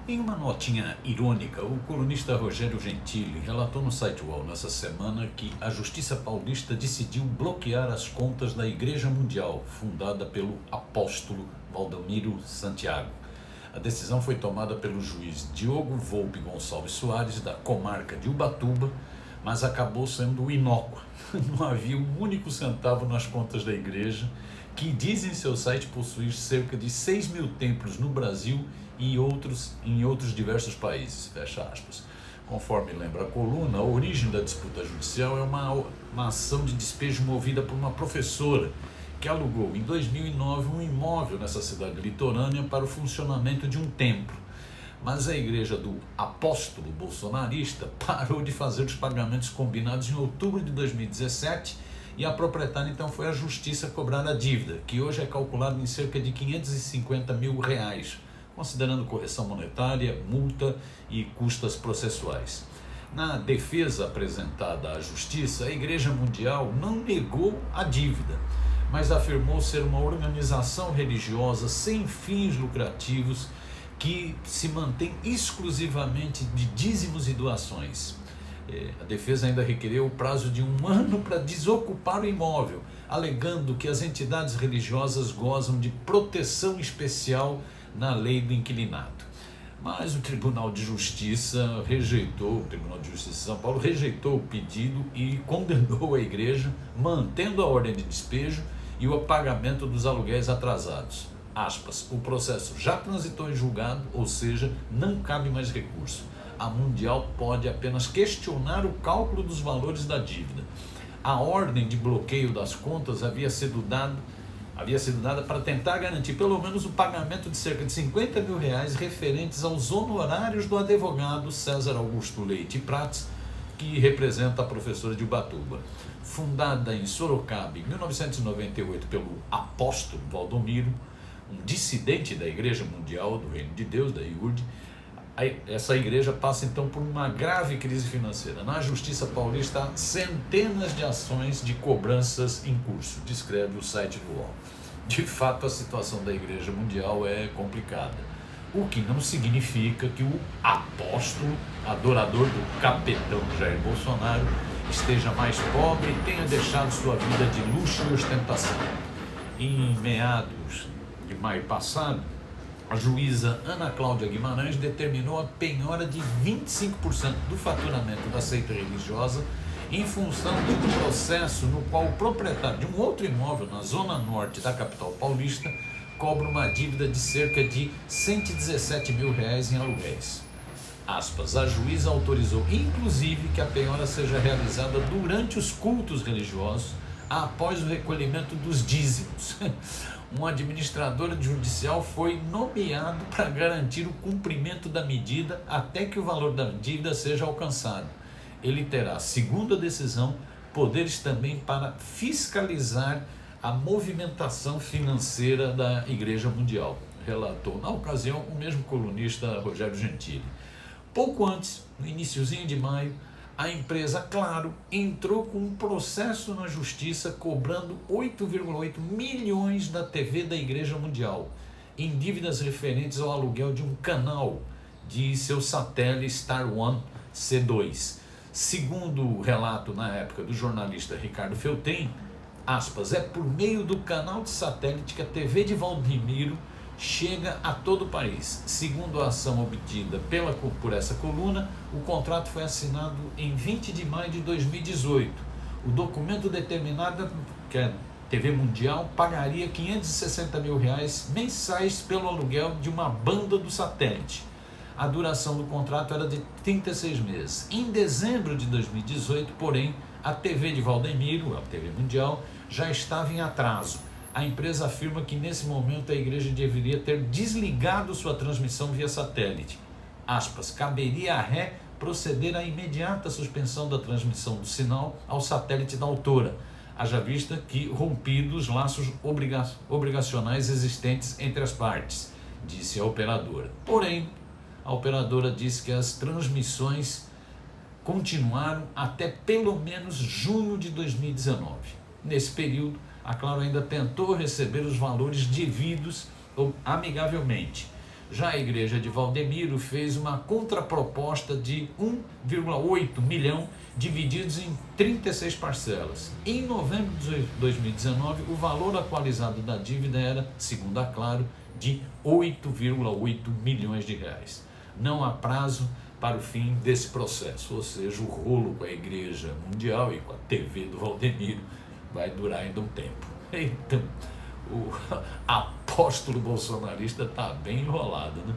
Em uma notinha irônica, o colunista Rogério Gentili relatou no site UOL nessa semana que a Justiça Paulista decidiu bloquear as contas da Igreja Mundial, fundada pelo apóstolo Valdomiro Santiago. A decisão foi tomada pelo juiz Diogo Volpe Gonçalves Soares, da comarca de Ubatuba, mas acabou sendo inócua. Não havia um único centavo nas contas da igreja, que diz em seu site possuir cerca de 6 mil templos no Brasil e em outros diversos países, fecha aspas. Conforme lembra a coluna, a origem da disputa judicial é uma ação de despejo movida por uma professora que alugou em 2009 um imóvel nessa cidade litorânea para o funcionamento de um templo. Mas a igreja do apóstolo bolsonarista parou de fazer os pagamentos combinados em outubro de 2017 e a proprietária então foi à justiça cobrar a dívida, que hoje é calculada em cerca de R$550 mil, considerando correção monetária, multa e custas processuais. Na defesa apresentada à justiça, a Igreja Mundial não negou a dívida, mas afirmou ser uma organização religiosa sem fins lucrativos que se mantém exclusivamente de dízimos e doações. A defesa ainda requereu o prazo de 1 ano para desocupar o imóvel, alegando que as entidades religiosas gozam de proteção especial na lei do inquilinato. Mas o Tribunal de Justiça de São Paulo rejeitou o pedido e condenou a igreja, mantendo a ordem de despejo e o pagamento dos aluguéis atrasados. Aspas, o processo já transitou em julgado, ou seja, não cabe mais recurso. A Mundial pode apenas questionar o cálculo dos valores da dívida. A ordem de bloqueio das contas havia sido dada para tentar garantir pelo menos o pagamento de cerca de R$50 mil referentes aos honorários do advogado César Augusto Leite Prats, que representa a professora de Ubatuba. Fundada em Sorocaba em 1998 pelo apóstolo Valdomiro, um dissidente da Igreja Mundial do Reino de Deus, da IURD, essa igreja passa então por uma grave crise financeira. Na Justiça Paulista há centenas de ações de cobranças em curso, descreve o site do UOL. De fato, a situação da Igreja Mundial é complicada, o que não significa que o apóstolo, adorador do capetão Jair Bolsonaro, esteja mais pobre e tenha deixado sua vida de luxo e ostentação. Em meados de maio passado, a juíza Ana Cláudia Guimarães determinou a penhora de 25% do faturamento da seita religiosa em função de um processo no qual o proprietário de um outro imóvel na zona norte da capital paulista cobra uma dívida de cerca de R$117 mil em aluguéis. Aspas, a juíza autorizou inclusive que a penhora seja realizada durante os cultos religiosos após o recolhimento dos dízimos. Um administrador judicial foi nomeado para garantir o cumprimento da medida até que o valor da dívida seja alcançado. Ele terá, segundo a decisão, poderes também para fiscalizar a movimentação financeira da Igreja Mundial, relatou na ocasião o mesmo colunista Rogério Gentili. Pouco antes, no iniciozinho de maio, a empresa Claro entrou com um processo na justiça cobrando 8,8 milhões da TV da Igreja Mundial em dívidas referentes ao aluguel de um canal de seu satélite Star One C2. Segundo o relato na época do jornalista Ricardo Felten, aspas, é por meio do canal de satélite que a TV de Valdomiro chega a todo o país. Segundo a ação obtida por essa coluna, o contrato foi assinado em 20 de maio de 2018. O documento determinava que a TV Mundial pagaria R$560 mil mensais pelo aluguel de uma banda do satélite. A duração do contrato era de 36 meses. Em dezembro de 2018, porém, a TV de Valdomiro, a TV Mundial, já estava em atraso. A empresa afirma que nesse momento a igreja deveria ter desligado sua transmissão via satélite. Aspas, caberia à ré proceder à imediata suspensão da transmissão do sinal ao satélite da autora, haja vista que rompidos os laços obrigacionais existentes entre as partes, disse a operadora. Porém, a operadora disse que as transmissões continuaram até pelo menos junho de 2019. Nesse período, a Claro ainda tentou receber os valores devidos amigavelmente. Já a igreja de Valdemiro fez uma contraproposta de 1,8 milhão divididos em 36 parcelas. Em novembro de 2019, o valor atualizado da dívida era, segundo a Claro, de 8,8 milhões de reais. Não há prazo para o fim desse processo, ou seja, o rolo com a Igreja Mundial e com a TV do Valdemiro vai durar ainda um tempo. Então, o apóstolo bolsonarista está bem enrolado, né?